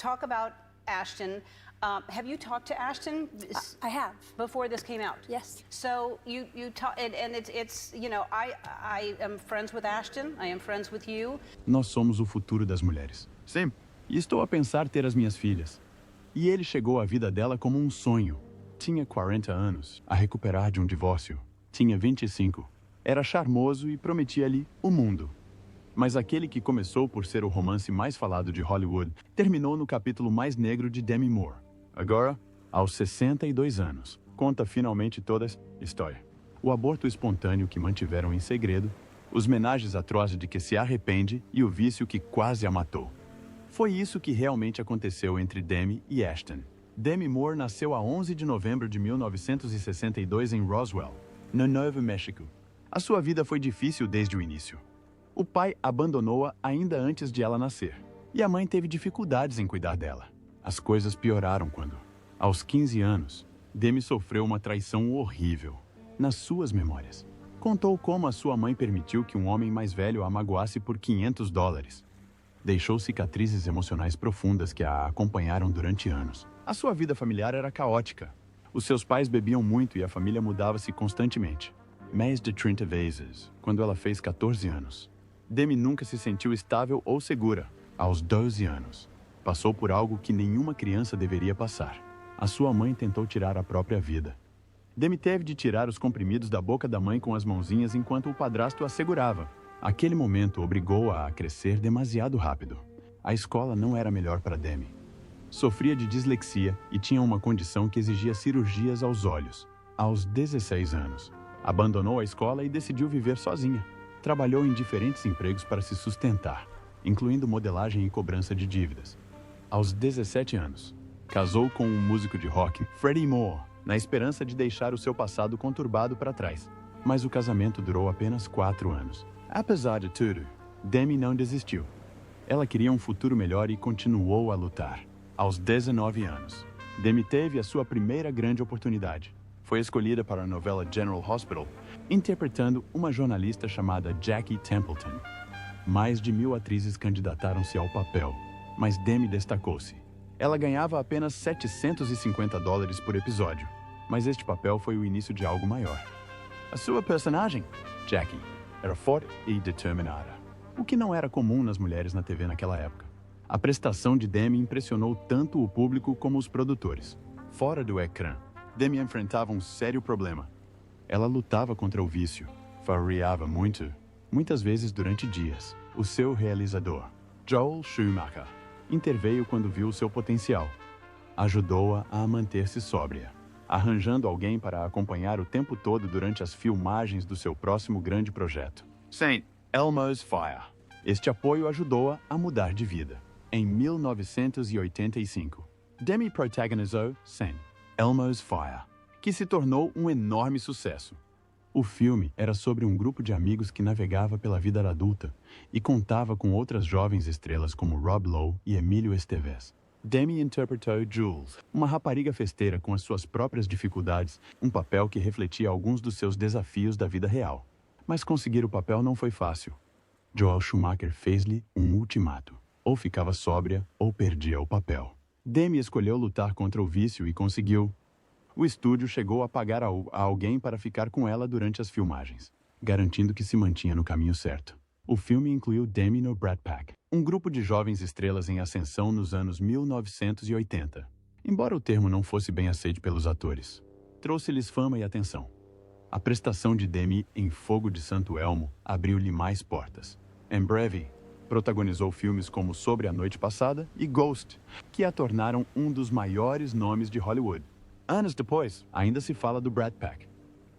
talk about Ashton. Have you talked to Ashton? I have. Before this came out? Yes. So you talk, and it's you know, I am friends with Ashton. I am friends with you. Nós somos o futuro das mulheres. Sim. E estou a pensar ter as minhas filhas. E ele chegou à vida dela como um sonho. Tinha 40 anos, a recuperar de um divórcio. Tinha 25. Era charmoso e prometia-lhe o mundo. Mas aquele que começou por ser o romance mais falado de Hollywood terminou no capítulo mais negro de Demi Moore. Agora, aos 62 anos, conta finalmente toda a história. O aborto espontâneo que mantiveram em segredo, os menagens atrozes de que se arrepende e o vício que quase a matou. Foi isso que realmente aconteceu entre Demi e Ashton. Demi Moore nasceu a 11 de novembro de 1962 em Roswell, no Novo México. A sua vida foi difícil desde o início. O pai abandonou-a ainda antes de ela nascer, e a mãe teve dificuldades em cuidar dela. As coisas pioraram quando, aos 15 anos, Demi sofreu uma traição horrível. Nas suas memórias, contou como a sua mãe permitiu que um homem mais velho a magoasse por $500. Deixou cicatrizes emocionais profundas que a acompanharam durante anos. A sua vida familiar era caótica. Os seus pais bebiam muito e a família mudava-se constantemente. Mais de 30 vezes, quando ela fez 14 anos. Demi nunca se sentiu estável ou segura. Aos 12 anos, passou por algo que nenhuma criança deveria passar. A sua mãe tentou tirar a própria vida. Demi teve de tirar os comprimidos da boca da mãe com as mãozinhas enquanto o padrasto a segurava. Aquele momento obrigou-a a crescer demasiado rápido. A escola não era melhor para Demi. Sofria de dislexia e tinha uma condição que exigia cirurgias aos olhos. Aos 16 anos, abandonou a escola e decidiu viver sozinha. Trabalhou em diferentes empregos para se sustentar, incluindo modelagem e cobrança de dívidas. Aos 17 anos, casou com um músico de rock, Freddie Moore, na esperança de deixar o seu passado conturbado para trás. Mas o casamento durou apenas 4 anos. Apesar de tudo, Demi não desistiu. Ela queria um futuro melhor e continuou a lutar. Aos 19 anos, Demi teve a sua primeira grande oportunidade. Foi escolhida para a novela General Hospital, interpretando uma jornalista chamada Jackie Templeton. Mais de 1.000 atrizes candidataram-se ao papel, mas Demi destacou-se. Ela ganhava apenas $750 por episódio, mas este papel foi o início de algo maior. A sua personagem, Jackie, era forte e determinada, o que não era comum nas mulheres na TV naquela época. A prestação de Demi impressionou tanto o público como os produtores. Fora do ecrã, Demi enfrentava um sério problema. Ela lutava contra o vício, farriava muito, muitas vezes durante dias. O seu realizador, Joel Schumacher, interveio quando viu o seu potencial. Ajudou-a a manter-se sóbria, arranjando alguém para a acompanhar o tempo todo durante as filmagens do seu próximo grande projeto, St. Elmo's Fire. Este apoio ajudou-a a mudar de vida. Em 1985, Demi protagonizou St. Elmo's Fire, que se tornou um enorme sucesso. O filme era sobre um grupo de amigos que navegava pela vida adulta e contava com outras jovens estrelas como Rob Lowe e Emílio Estevez. Demi interpretou Jules, uma rapariga festeira com as suas próprias dificuldades, um papel que refletia alguns dos seus desafios da vida real. Mas conseguir o papel não foi fácil. Joel Schumacher fez-lhe um ultimato. Ou ficava sóbria ou perdia o papel. Demi escolheu lutar contra o vício e conseguiu. O estúdio chegou a pagar a alguém para ficar com ela durante as filmagens, garantindo que se mantinha no caminho certo. O filme incluiu Demi no Brat Pack, um grupo de jovens estrelas em ascensão nos anos 1980. Embora o termo não fosse bem aceito pelos atores, trouxe-lhes fama e atenção. A prestação de Demi em Fogo de Santo Elmo abriu-lhe mais portas. Em breve, protagonizou filmes como Sobre a Noite Passada e Ghost, que a tornaram um dos maiores nomes de Hollywood. Anos depois, ainda se fala do Brat Pack.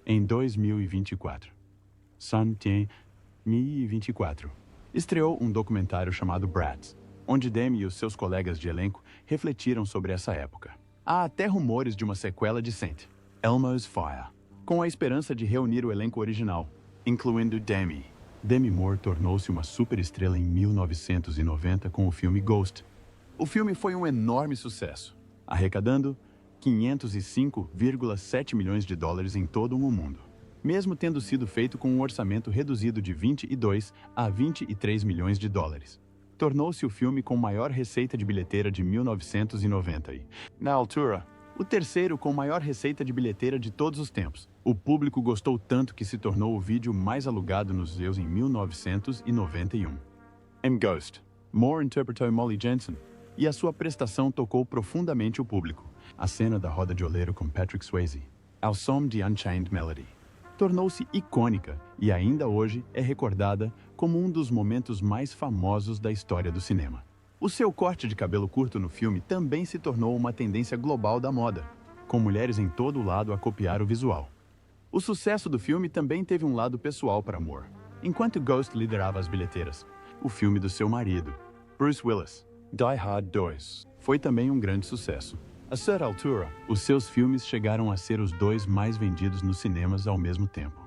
Em 2024, Santé 2024, estreou um documentário chamado Brats, onde Demi e os seus colegas de elenco refletiram sobre essa época. Há até rumores de uma sequela de St. Elmo's Fire, com a esperança de reunir o elenco original, incluindo Demi. Demi Moore tornou-se uma superestrela em 1990 com o filme Ghost. O filme foi um enorme sucesso, arrecadando $505,7 milhões em todo o mundo, mesmo tendo sido feito com um orçamento reduzido de 22 a 23 milhões de dólares. tornou-se o filme com maior receita de bilheteira de 1990 e, na altura, o terceiro com maior receita de bilheteira de todos os tempos. O público gostou tanto que se tornou o vídeo mais alugado nos museus em 1991. Em Ghost, Moore interpretou Molly Jensen, e a sua prestação tocou profundamente o público. A cena da roda de oleiro com Patrick Swayze, ao som de Unchained Melody, tornou-se icônica e ainda hoje é recordada como um dos momentos mais famosos da história do cinema. O seu corte de cabelo curto no filme também se tornou uma tendência global da moda, com mulheres em todo o lado a copiar o visual. O sucesso do filme também teve um lado pessoal para Moore. Enquanto Ghost liderava as bilheteiras, o filme do seu marido, Bruce Willis, Die Hard 2, foi também um grande sucesso. A certa altura, os seus filmes chegaram a ser os dois mais vendidos nos cinemas ao mesmo tempo.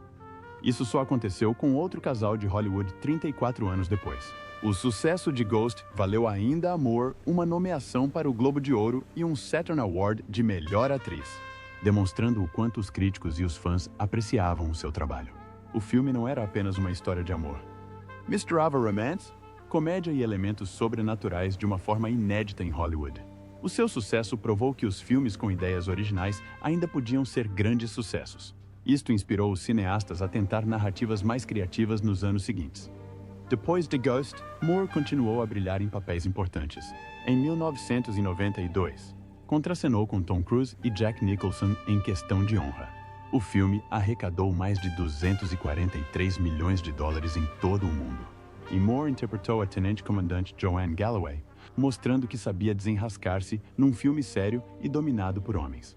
Isso só aconteceu com outro casal de Hollywood 34 anos depois. O sucesso de Ghost valeu ainda a Moore uma nomeação para o Globo de Ouro e um Saturn Award de Melhor Atriz, demonstrando o quanto os críticos e os fãs apreciavam o seu trabalho. O filme não era apenas uma história de amor. Misturava romance, comédia e elementos sobrenaturais de uma forma inédita em Hollywood. O seu sucesso provou que os filmes com ideias originais ainda podiam ser grandes sucessos. Isto inspirou os cineastas a tentar narrativas mais criativas nos anos seguintes. Depois de Ghost, Moore continuou a brilhar em papéis importantes. Em 1992, contracenou com Tom Cruise e Jack Nicholson em Questão de Honra. O filme arrecadou mais de 243 milhões de dólares em todo o mundo. E Moore interpretou a tenente-comandante Joanne Galloway, mostrando que sabia desenrascar-se num filme sério e dominado por homens.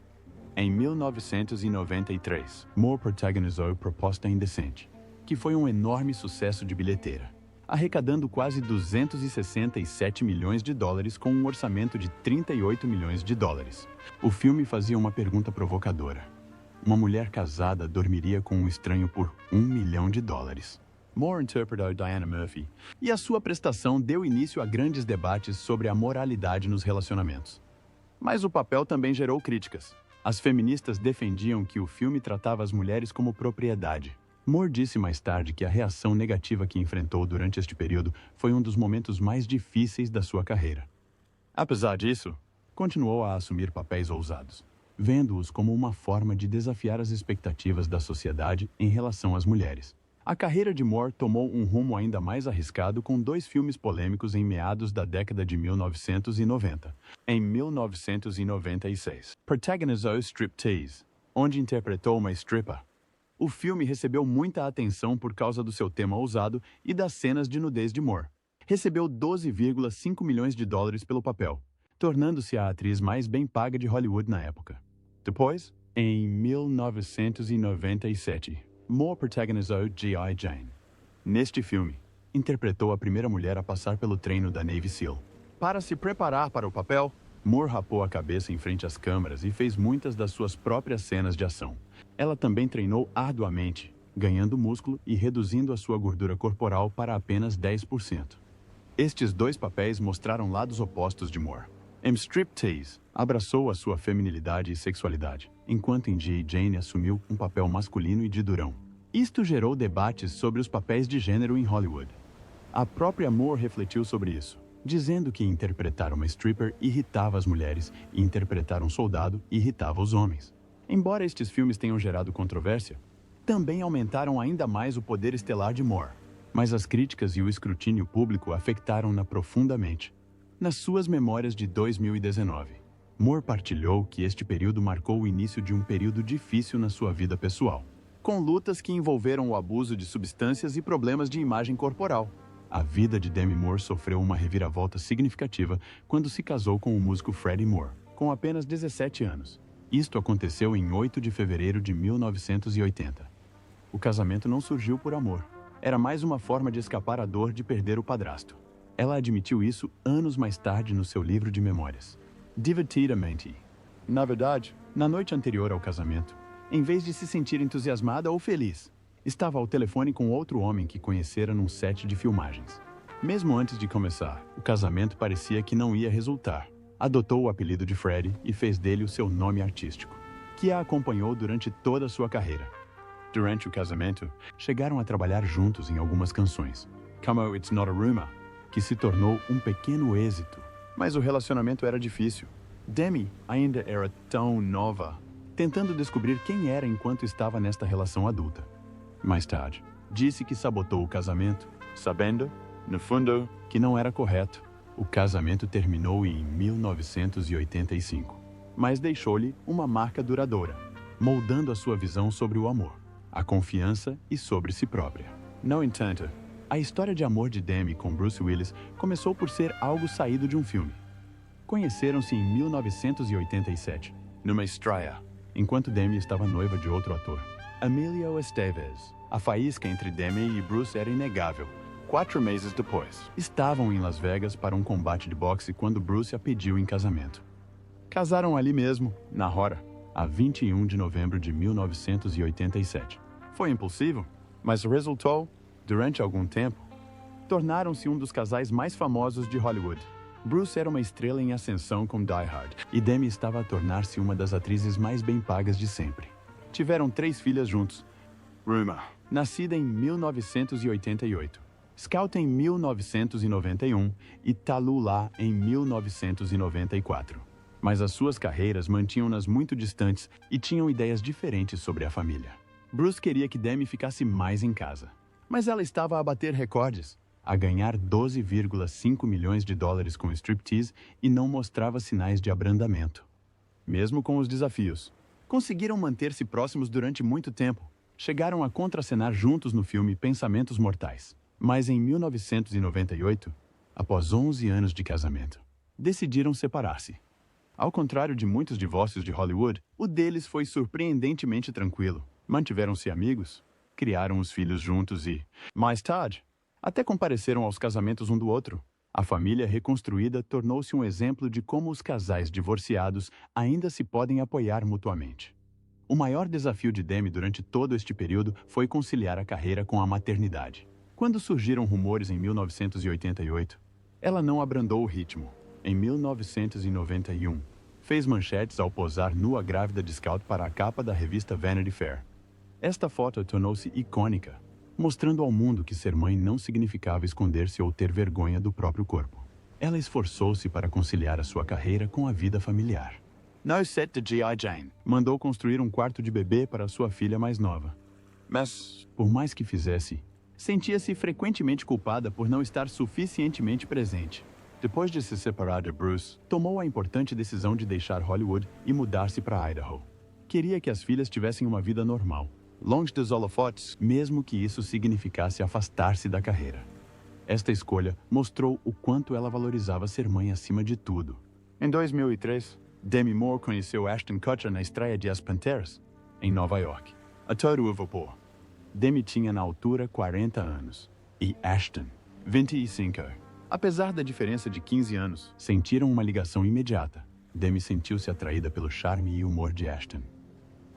Em 1993, Moore protagonizou Proposta Indecente, que foi um enorme sucesso de bilheteira, arrecadando quase 267 milhões de dólares com um orçamento de 38 milhões de dólares. O filme fazia uma pergunta provocadora. Uma mulher casada dormiria com um estranho por $1 milhão? Moore interpretou Diana Murphy, e a sua prestação deu início a grandes debates sobre a moralidade nos relacionamentos. Mas o papel também gerou críticas. As feministas defendiam que o filme tratava as mulheres como propriedade. Moore disse mais tarde que a reação negativa que enfrentou durante este período foi um dos momentos mais difíceis da sua carreira. Apesar disso, continuou a assumir papéis ousados, vendo-os como uma forma de desafiar as expectativas da sociedade em relação às mulheres. A carreira de Moore tomou um rumo ainda mais arriscado com dois filmes polêmicos em meados da década de 1990. Em 1996, protagonizou Striptease, onde interpretou uma stripper. O filme recebeu muita atenção por causa do seu tema ousado e das cenas de nudez de Moore. Recebeu 12,5 milhões de dólares pelo papel, tornando-se a atriz mais bem paga de Hollywood na época. Depois, em 1997, Moore protagonizou G.I. Jane. Neste filme, interpretou a primeira mulher a passar pelo treino da Navy SEAL. Para se preparar para o papel, Moore rapou a cabeça em frente às câmeras e fez muitas das suas próprias cenas de ação. Ela também treinou arduamente, ganhando músculo e reduzindo a sua gordura corporal para apenas 10%. Estes dois papéis mostraram lados opostos de Moore. Em Striptease, abraçou a sua feminilidade e sexualidade, enquanto em G.I. Jane assumiu um papel masculino e de durão. Isto gerou debates sobre os papéis de gênero em Hollywood. A própria Moore refletiu sobre isso, dizendo que interpretar uma stripper irritava as mulheres e interpretar um soldado irritava os homens. Embora estes filmes tenham gerado controvérsia, também aumentaram ainda mais o poder estelar de Moore. Mas as críticas e o escrutínio público afetaram-na profundamente. Nas suas memórias de 2019, Moore partilhou que este período marcou o início de um período difícil na sua vida pessoal, com lutas que envolveram o abuso de substâncias e problemas de imagem corporal. A vida de Demi Moore sofreu uma reviravolta significativa quando se casou com o músico Freddie Moore, com apenas 17 anos. Isto aconteceu em 8 de fevereiro de 1980. O casamento não surgiu por amor. Era mais uma forma de escapar à dor de perder o padrasto. Ela admitiu isso anos mais tarde no seu livro de memórias, Divertidamente. Na verdade, na noite anterior ao casamento, em vez de se sentir entusiasmada ou feliz, estava ao telefone com outro homem que conhecera num set de filmagens. Mesmo antes de começar, o casamento parecia que não ia resultar. Adotou o apelido de Freddie e fez dele o seu nome artístico, que a acompanhou durante toda a sua carreira. Durante o casamento, chegaram a trabalhar juntos em algumas canções, como It's Not a Rumor, que se tornou um pequeno êxito. Mas o relacionamento era difícil. Demi ainda era tão nova, tentando descobrir quem era enquanto estava nesta relação adulta. Mais tarde, disse que sabotou o casamento, sabendo, no fundo, que não era correto. O casamento terminou em 1985, mas deixou-lhe uma marca duradoura, moldando a sua visão sobre o amor, a confiança e sobre si própria. No entanto, a história de amor de Demi com Bruce Willis começou por ser algo saído de um filme. Conheceram-se em 1987, numa estreia, enquanto Demi estava noiva de outro ator, Emilio Estevez. A faísca entre Demi e Bruce era inegável. 4 meses depois, estavam em Las Vegas para um combate de boxe quando Bruce a pediu em casamento. Casaram ali mesmo, na hora, a 21 de novembro de 1987. Foi impulsivo, mas resultou, durante algum tempo, tornaram-se um dos casais mais famosos de Hollywood. Bruce era uma estrela em ascensão com Die Hard, e Demi estava a tornar-se uma das atrizes mais bem pagas de sempre. Tiveram 3 filhas juntos. Ruma, nascida em 1988. Scout em 1991 e Tallulah em 1994. Mas as suas carreiras mantinham-nas muito distantes e tinham ideias diferentes sobre a família. Bruce queria que Demi ficasse mais em casa, mas ela estava a bater recordes, a ganhar 12,5 milhões de dólares com striptease e não mostrava sinais de abrandamento. Mesmo com os desafios, conseguiram manter-se próximos durante muito tempo. Chegaram a contracenar juntos no filme Pensamentos Mortais. Mas em 1998, após 11 anos de casamento, decidiram separar-se. Ao contrário de muitos divórcios de Hollywood, o deles foi surpreendentemente tranquilo. Mantiveram-se amigos, criaram os filhos juntos e, mais tarde, até compareceram aos casamentos um do outro. A família reconstruída tornou-se um exemplo de como os casais divorciados ainda se podem apoiar mutuamente. O maior desafio de Demi durante todo este período foi conciliar a carreira com a maternidade. Quando surgiram rumores em 1988, ela não abrandou o ritmo. Em 1991, fez manchetes ao posar nua grávida de Scout para a capa da revista Vanity Fair. Esta foto tornou-se icônica, mostrando ao mundo que ser mãe não significava esconder-se ou ter vergonha do próprio corpo. Ela esforçou-se para conciliar a sua carreira com a vida familiar. No set de G.I. Jane, mandou construir um quarto de bebê para sua filha mais nova. Mas, por mais que fizesse, sentia-se frequentemente culpada por não estar suficientemente presente. Depois de se separar de Bruce, tomou a importante decisão de deixar Hollywood e mudar-se para Idaho. Queria que as filhas tivessem uma vida normal, longe dos holofotes, mesmo que isso significasse afastar-se da carreira. Esta escolha mostrou o quanto ela valorizava ser mãe acima de tudo. Em 2003, Demi Moore conheceu Ashton Kutcher na estreia de As Panteras, em Nova York. A todo vapor. Demi tinha na altura 40 anos e Ashton, 25. Apesar da diferença de 15 anos, sentiram uma ligação imediata. Demi sentiu-se atraída pelo charme e humor de Ashton.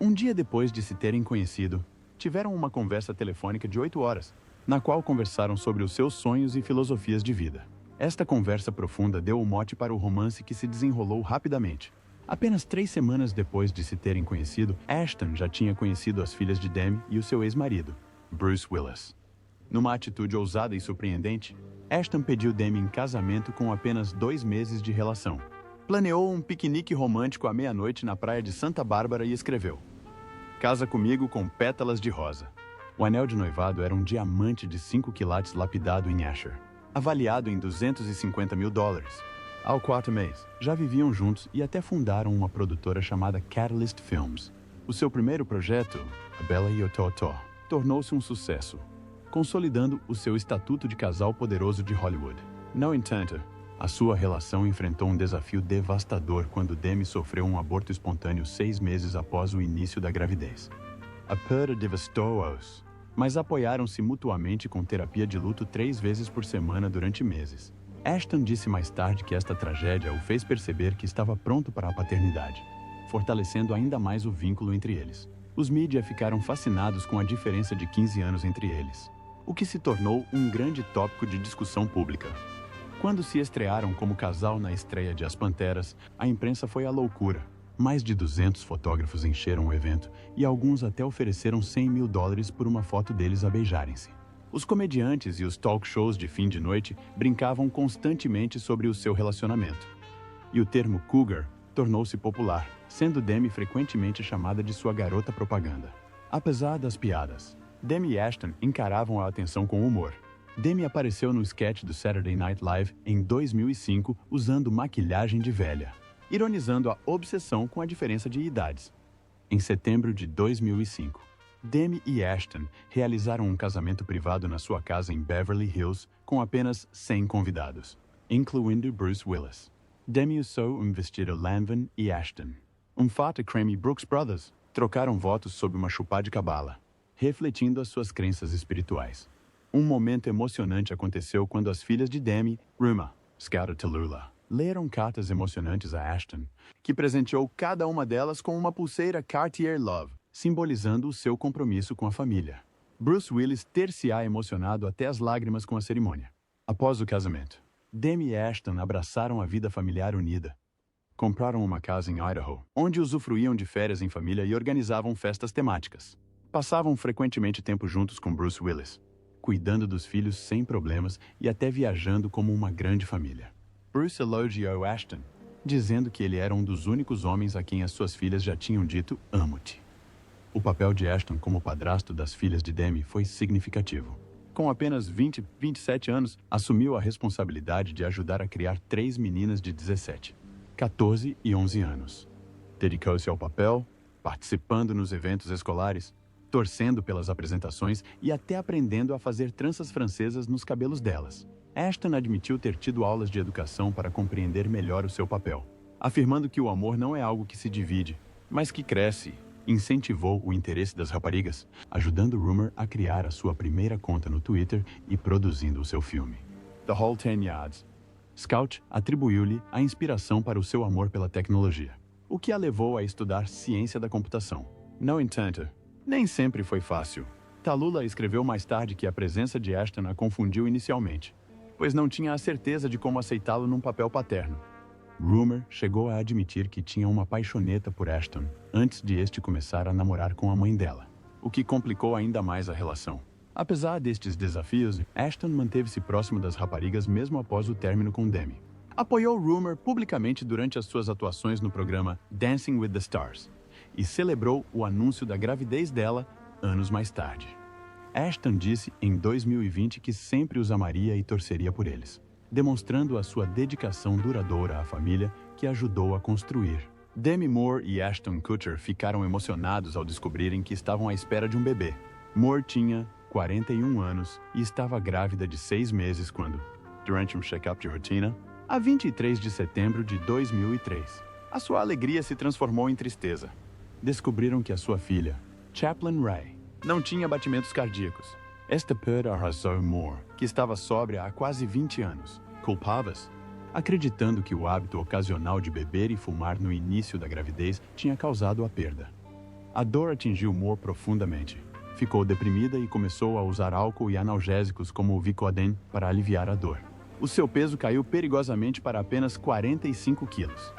Um dia depois de se terem conhecido, tiveram uma conversa telefônica de 8 horas, na qual conversaram sobre os seus sonhos e filosofias de vida. Esta conversa profunda deu o mote para o romance que se desenrolou rapidamente. Apenas 3 semanas depois de se terem conhecido, Ashton já tinha conhecido as filhas de Demi e o seu ex-marido, Bruce Willis. Numa atitude ousada e surpreendente, Ashton pediu Demi em casamento com apenas 2 meses de relação. Planeou um piquenique romântico à meia-noite na praia de Santa Bárbara e escreveu: "Casa comigo com pétalas de rosa." O anel de noivado era um diamante de 5 quilates lapidado em Asher, avaliado em $250 mil. Ao 4º mês, já viviam juntos e até fundaram uma produtora chamada Catalyst Films. O seu primeiro projeto, A Bela e o Totó, tornou-se um sucesso, consolidando o seu estatuto de casal poderoso de Hollywood. No entanto, a sua relação enfrentou um desafio devastador quando Demi sofreu um aborto espontâneo 6 meses após o início da gravidez. A perda devastou-os, mas apoiaram-se mutuamente com terapia de luto 3 vezes por semana durante meses. Ashton disse mais tarde que esta tragédia o fez perceber que estava pronto para a paternidade, fortalecendo ainda mais o vínculo entre eles. Os mídia ficaram fascinados com a diferença de 15 anos entre eles, o que se tornou um grande tópico de discussão pública. Quando se estrearam como casal na estreia de As Panteras, a imprensa foi à loucura. Mais de 200 fotógrafos encheram o evento e alguns até ofereceram $100 mil por uma foto deles a beijarem-se. Os comediantes e os talk shows de fim de noite brincavam constantemente sobre o seu relacionamento. E o termo cougar tornou-se popular, sendo Demi frequentemente chamada de sua garota propaganda. Apesar das piadas, Demi e Ashton encaravam a atenção com humor. Demi apareceu no sketch do Saturday Night Live em 2005 usando maquilhagem de velha, ironizando a obsessão com a diferença de idades. Em setembro de 2005, Demi e Ashton realizaram um casamento privado na sua casa em Beverly Hills com apenas 100 convidados, incluindo Bruce Willis. Demi usou um vestido Lanvin e Ashton. Um fato creme Brooks Brothers trocaram votos sob uma chupada de cabala, refletindo as suas crenças espirituais. Um momento emocionante aconteceu quando as filhas de Demi, Ruma, Scout e Tallulah, leram cartas emocionantes a Ashton, que presenteou cada uma delas com uma pulseira Cartier Love, simbolizando o seu compromisso com a família. Bruce Willis ter-se-á emocionado até as lágrimas com a cerimônia. Após o casamento, Demi e Ashton abraçaram a vida familiar unida. Compraram uma casa em Idaho, onde usufruíam de férias em família e organizavam festas temáticas. Passavam frequentemente tempo juntos com Bruce Willis, cuidando dos filhos sem problemas e até viajando como uma grande família. Bruce elogiou Ashton, dizendo que ele era um dos únicos homens a quem as suas filhas já tinham dito "amo-te". O papel de Ashton como padrasto das filhas de Demi foi significativo. Com apenas 27 anos, assumiu a responsabilidade de ajudar a criar 3 meninas de 17, 14 e 11 anos. Dedicou-se ao papel, participando nos eventos escolares, torcendo pelas apresentações e até aprendendo a fazer tranças francesas nos cabelos delas. Ashton admitiu ter tido aulas de educação para compreender melhor o seu papel, afirmando que o amor não é algo que se divide, mas que cresce. Incentivou o interesse das raparigas, ajudando Rumor a criar a sua primeira conta no Twitter e produzindo o seu filme, The Whole 10 Yards. Scout atribuiu-lhe a inspiração para o seu amor pela tecnologia, o que a levou a estudar ciência da computação. No entanto, nem sempre foi fácil. Tallulah escreveu mais tarde que a presença de Ashton a confundiu inicialmente, pois não tinha a certeza de como aceitá-lo num papel paterno. Rumor chegou a admitir que tinha uma paixoneta por Ashton antes de este começar a namorar com a mãe dela, o que complicou ainda mais a relação. Apesar destes desafios, Ashton manteve-se próximo das raparigas mesmo após o término com Demi. Apoiou Rumor publicamente durante as suas atuações no programa Dancing with the Stars e celebrou o anúncio da gravidez dela anos mais tarde. Ashton disse em 2020 que sempre os amaria e torceria por eles, demonstrando a sua dedicação duradoura à família que ajudou a construir. Demi Moore e Ashton Kutcher ficaram emocionados ao descobrirem que estavam à espera de um bebê. Moore tinha 41 anos e estava grávida de 6 meses quando, durante um check-up de rotina, a 23 de setembro de 2003, a sua alegria se transformou em tristeza. Descobriram que a sua filha, Chaplin Ray, não tinha batimentos cardíacos. Esta pôde arrasou Moore, que estava sóbria há quase 20 anos, culpava-se, acreditando que o hábito ocasional de beber e fumar no início da gravidez tinha causado a perda. A dor atingiu Moore profundamente. Ficou deprimida e começou a usar álcool e analgésicos como o Vicodin para aliviar a dor. O seu peso caiu perigosamente para apenas 45 quilos.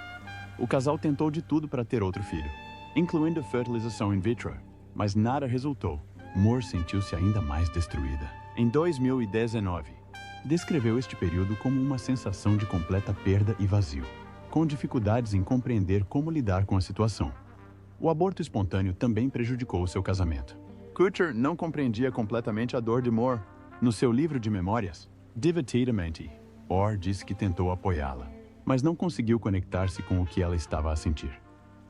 O casal tentou de tudo para ter outro filho, incluindo fertilização in vitro, mas nada resultou. Moore sentiu-se ainda mais destruída. Em 2019, descreveu este período como uma sensação de completa perda e vazio, com dificuldades em compreender como lidar com a situação. O aborto espontâneo também prejudicou o seu casamento. Kutcher não compreendia completamente a dor de Moore. No seu livro de memórias, Divertidamente, Orr disse que tentou apoiá-la, mas não conseguiu conectar-se com o que ela estava a sentir.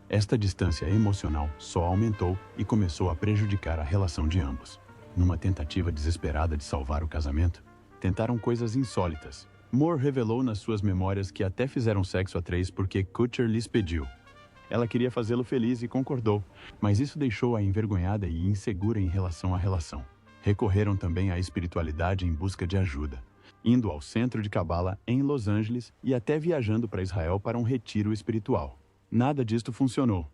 Esta distância emocional só aumentou e começou a prejudicar a relação de ambos. Numa tentativa desesperada de salvar o casamento, tentaram coisas insólitas. Moore revelou nas suas memórias que até fizeram sexo a 3 porque Kutcher lhes pediu. Ela queria fazê-lo feliz e concordou, mas isso deixou-a envergonhada e insegura em relação à relação. Recorreram também à espiritualidade em busca de ajuda, indo ao centro de Cabala em Los Angeles e até viajando para Israel para um retiro espiritual. Nada disto funcionou.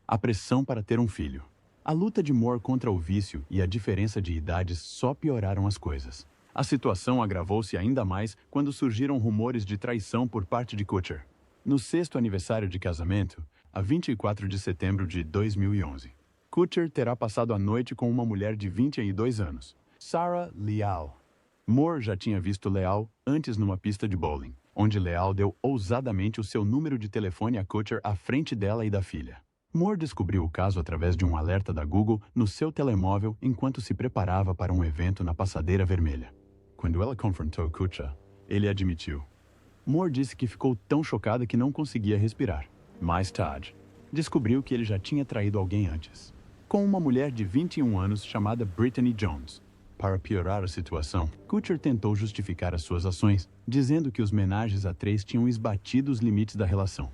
A pressão para ter um filho, a luta de Moore contra o vício e a diferença de idades só pioraram as coisas. A situação agravou-se ainda mais quando surgiram rumores de traição por parte de Kutcher. No 6º aniversário de casamento, a 24 de setembro de 2011, Kutcher terá passado a noite com uma mulher de 22 anos, Sarah Leal. Moore já tinha visto Leal antes numa pista de bowling, onde Leal deu ousadamente o seu número de telefone a Kutcher à frente dela e da filha. Moore descobriu o caso através de um alerta da Google no seu telemóvel enquanto se preparava para um evento na Passadeira Vermelha. Quando ela confrontou Kutcher, ele admitiu. Moore disse que ficou tão chocada que não conseguia respirar. Mais tarde, descobriu que ele já tinha traído alguém antes, com uma mulher de 21 anos chamada Brittany Jones. Para piorar a situação, Kutcher tentou justificar as suas ações, dizendo que os menagens a três tinham esbatido os limites da relação.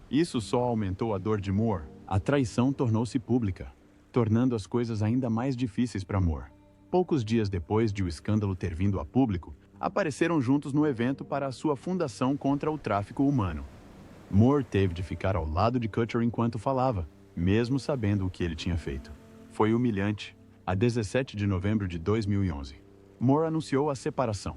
Isso só aumentou a dor de Moore. A traição tornou-se pública, tornando as coisas ainda mais difíceis para Moore. Poucos dias depois de o escândalo ter vindo a público, apareceram juntos no evento para a sua fundação contra o tráfico humano. Moore teve de ficar ao lado de Kutcher enquanto falava, mesmo sabendo o que ele tinha feito. Foi humilhante. A 17 de novembro de 2011, Moore anunciou a separação.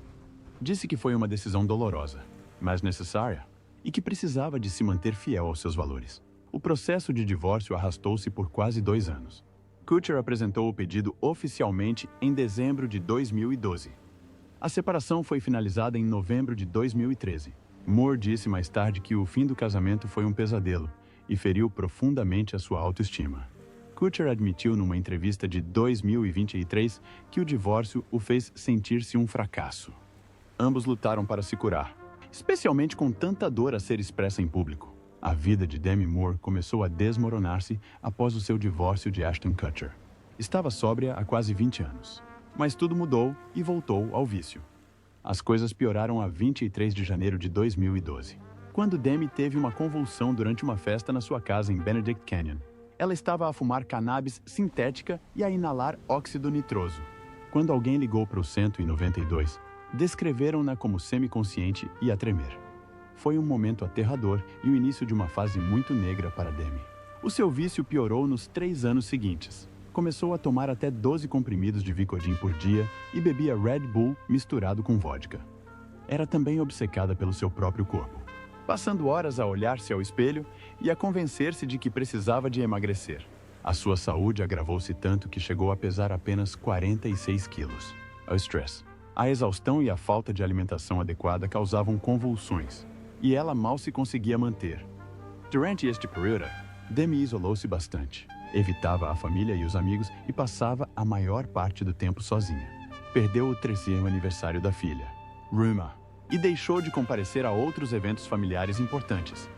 Disse que foi uma decisão dolorosa, mas necessária, e que precisava de se manter fiel aos seus valores. O processo de divórcio arrastou-se por quase 2 anos. Kutcher apresentou o pedido oficialmente em dezembro de 2012. A separação foi finalizada em novembro de 2013. Moore disse mais tarde que o fim do casamento foi um pesadelo e feriu profundamente a sua autoestima. Kutcher admitiu numa entrevista de 2023 que o divórcio o fez sentir-se um fracasso. Ambos lutaram para se curar, especialmente com tanta dor a ser expressa em público. A vida de Demi Moore começou a desmoronar-se após o seu divórcio de Ashton Kutcher. Estava sóbria há quase 20 anos, mas tudo mudou e voltou ao vício. As coisas pioraram a 23 de janeiro de 2012, quando Demi teve uma convulsão durante uma festa na sua casa em Benedict Canyon. Ela estava a fumar cannabis sintética e a inalar óxido nitroso. Quando alguém ligou para o 192, descreveram-na como semiconsciente e a tremer. Foi um momento aterrador e o início de uma fase muito negra para Demi. O seu vício piorou nos 3 anos seguintes. Começou a tomar até 12 comprimidos de Vicodin por dia e bebia Red Bull misturado com vodka. Era também obcecada pelo seu próprio corpo, passando horas a olhar-se ao espelho e a convencer-se de que precisava de emagrecer. A sua saúde agravou-se tanto que chegou a pesar apenas 46 quilos. O estresse, a exaustão e a falta de alimentação adequada causavam convulsões, e ela mal se conseguia manter. Durante este período, Demi isolou-se bastante. Evitava a família e os amigos e passava a maior parte do tempo sozinha. Perdeu o 30º aniversário da filha, Ruma, e deixou de comparecer a outros eventos familiares importantes.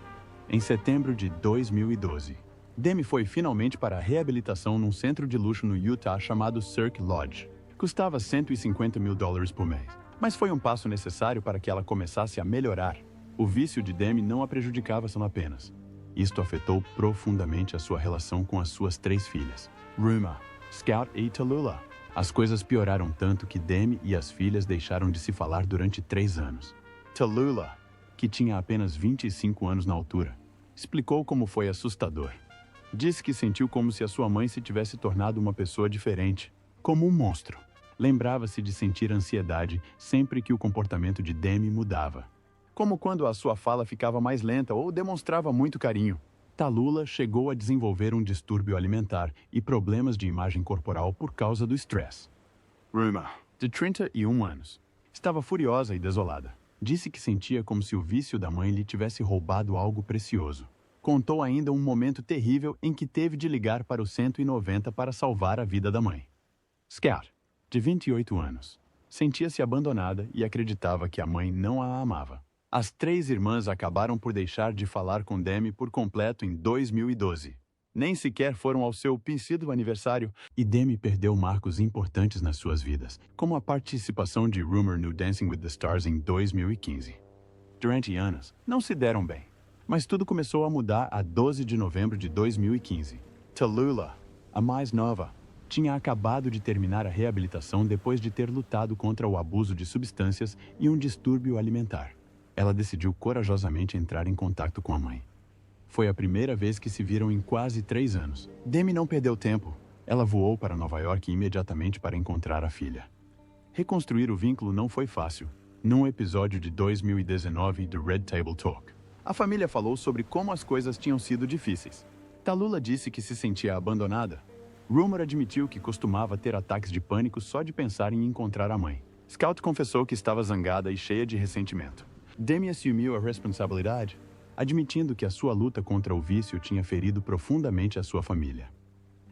Em setembro de 2012, Demi foi finalmente para a reabilitação num centro de luxo no Utah chamado Cirque Lodge. Custava $150 mil por mês, mas foi um passo necessário para que ela começasse a melhorar. O vício de Demi não a prejudicava apenas. Isto afetou profundamente a sua relação com as suas 3 filhas, Ruma, Scout e Tallulah. As coisas pioraram tanto que Demi e as filhas deixaram de se falar durante 3 anos. Tallulah, que tinha apenas 25 anos na altura, explicou como foi assustador. Disse que sentiu como se a sua mãe se tivesse tornado uma pessoa diferente, como um monstro. Lembrava-se de sentir ansiedade sempre que o comportamento de Demi mudava, como quando a sua fala ficava mais lenta ou demonstrava muito carinho. Tallulah chegou a desenvolver um distúrbio alimentar e problemas de imagem corporal por causa do estresse. Ruma, de 31 anos, estava furiosa e desolada. Disse que sentia como se o vício da mãe lhe tivesse roubado algo precioso. Contou ainda um momento terrível em que teve de ligar para o 190 para salvar a vida da mãe. Scout, de 28 anos, sentia-se abandonada e acreditava que a mãe não a amava. As 3 irmãs acabaram por deixar de falar com Demi por completo em 2012. Nem sequer foram ao seu pseudo aniversário, e Demi perdeu marcos importantes nas suas vidas, como a participação de Rumor no Dancing with the Stars em 2015. Durante anos, não se deram bem, mas tudo começou a mudar a 12 de novembro de 2015. Tallulah, a mais nova, tinha acabado de terminar a reabilitação depois de ter lutado contra o abuso de substâncias e um distúrbio alimentar. Ela decidiu corajosamente entrar em contato com a mãe. Foi a primeira vez que se viram em quase 3 anos. Demi não perdeu tempo. Ela voou para Nova York imediatamente para encontrar a filha. Reconstruir o vínculo não foi fácil. Num episódio de 2019 do Red Table Talk, a família falou sobre como as coisas tinham sido difíceis. Tallulah disse que se sentia abandonada. Rumor admitiu que costumava ter ataques de pânico só de pensar em encontrar a mãe. Scout confessou que estava zangada e cheia de ressentimento. Demi assumiu a responsabilidade, admitindo que a sua luta contra o vício tinha ferido profundamente a sua família.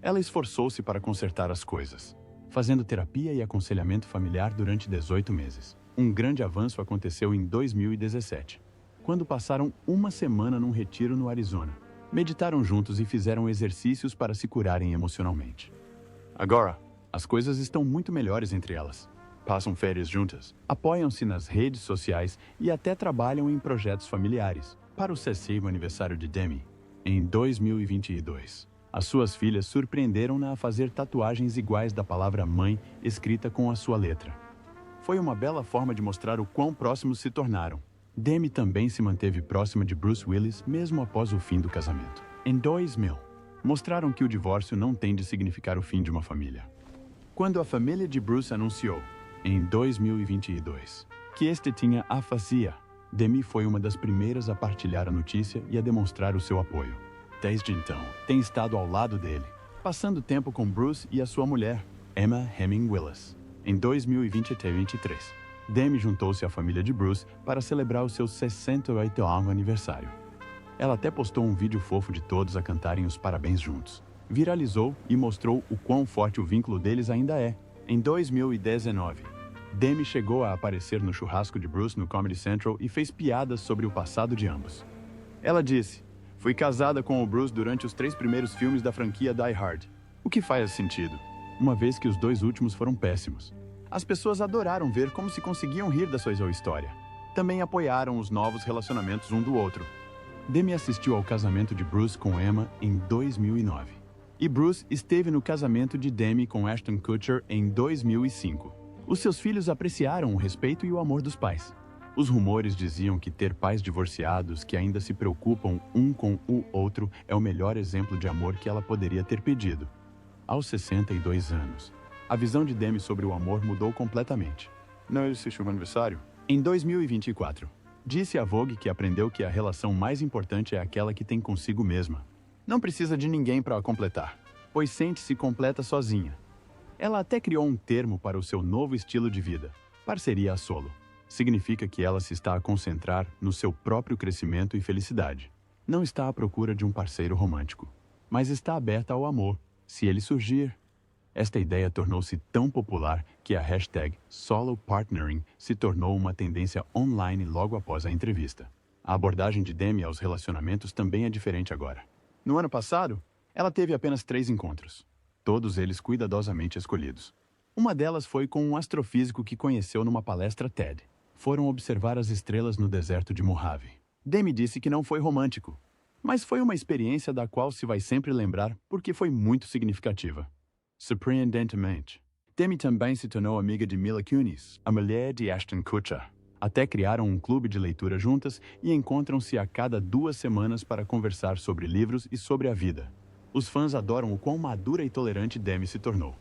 Ela esforçou-se para consertar as coisas, fazendo terapia e aconselhamento familiar durante 18 meses. Um grande avanço aconteceu em 2017, quando passaram uma semana num retiro no Arizona. Meditaram juntos e fizeram exercícios para se curarem emocionalmente. Agora, as coisas estão muito melhores entre elas. Passam férias juntas, apoiam-se nas redes sociais e até trabalham em projetos familiares. Para o 60º aniversário de Demi, em 2022, as suas filhas surpreenderam-na a fazer tatuagens iguais da palavra mãe escrita com a sua letra. Foi uma bela forma de mostrar o quão próximos se tornaram. Demi também se manteve próxima de Bruce Willis mesmo após o fim do casamento. Em 2000, mostraram que o divórcio não tem de significar o fim de uma família. Quando a família de Bruce anunciou, em 2022, que este tinha afasia, Demi foi uma das primeiras a partilhar a notícia e a demonstrar o seu apoio. Desde então, tem estado ao lado dele, passando tempo com Bruce e a sua mulher, Emma Heming Willis. Em 2023, Demi juntou-se à família de Bruce para celebrar o seu 68º aniversário. Ela até postou um vídeo fofo de todos a cantarem os parabéns juntos. Viralizou e mostrou o quão forte o vínculo deles ainda é. Em 2019, Demi chegou a aparecer no churrasco de Bruce no Comedy Central e fez piadas sobre o passado de ambos. Ela disse: "Fui casada com o Bruce durante os 3 primeiros filmes da franquia Die Hard, o que faz sentido, uma vez que os 2 últimos foram péssimos. As pessoas adoraram ver como se conseguiam rir da sua história. Também apoiaram os novos relacionamentos um do outro." Demi assistiu ao casamento de Bruce com Emma em 2009. E Bruce esteve no casamento de Demi com Ashton Kutcher em 2005. Os seus filhos apreciaram o respeito e o amor dos pais. Os rumores diziam que ter pais divorciados que ainda se preocupam um com o outro é o melhor exemplo de amor que ela poderia ter pedido. Aos 62 anos, a visão de Demi sobre o amor mudou completamente. Não existe um aniversário? Em 2024, disse a Vogue que aprendeu que a relação mais importante é aquela que tem consigo mesma. Não precisa de ninguém para a completar, pois sente-se completa sozinha. Ela até criou um termo para o seu novo estilo de vida, parceria a solo. Significa que ela se está a concentrar no seu próprio crescimento e felicidade. Não está à procura de um parceiro romântico, mas está aberta ao amor, se ele surgir. Esta ideia tornou-se tão popular que a hashtag #SoloPartnering se tornou uma tendência online logo após a entrevista. A abordagem de Demi aos relacionamentos também é diferente agora. No ano passado, ela teve apenas 3 encontros, todos eles cuidadosamente escolhidos. Uma delas foi com um astrofísico que conheceu numa palestra TED. Foram observar as estrelas no deserto de Mojave. Demi disse que não foi romântico, mas foi uma experiência da qual se vai sempre lembrar porque foi muito significativa. Surpreendentemente, Demi também se tornou amiga de Mila Kunis, a mulher de Ashton Kutcher. Até criaram um clube de leitura juntas e encontram-se a cada 2 semanas para conversar sobre livros e sobre a vida. Os fãs adoram o quão madura e tolerante Demi se tornou.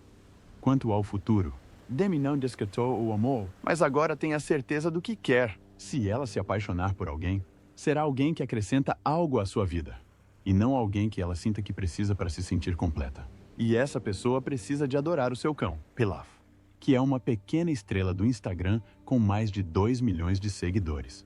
Quanto ao futuro, Demi não descartou o amor, mas agora tem a certeza do que quer. Se ela se apaixonar por alguém, será alguém que acrescenta algo à sua vida, e não alguém que ela sinta que precisa para se sentir completa. E essa pessoa precisa de adorar o seu cão, Pilaf, que é uma pequena estrela do Instagram com mais de 2 milhões de seguidores.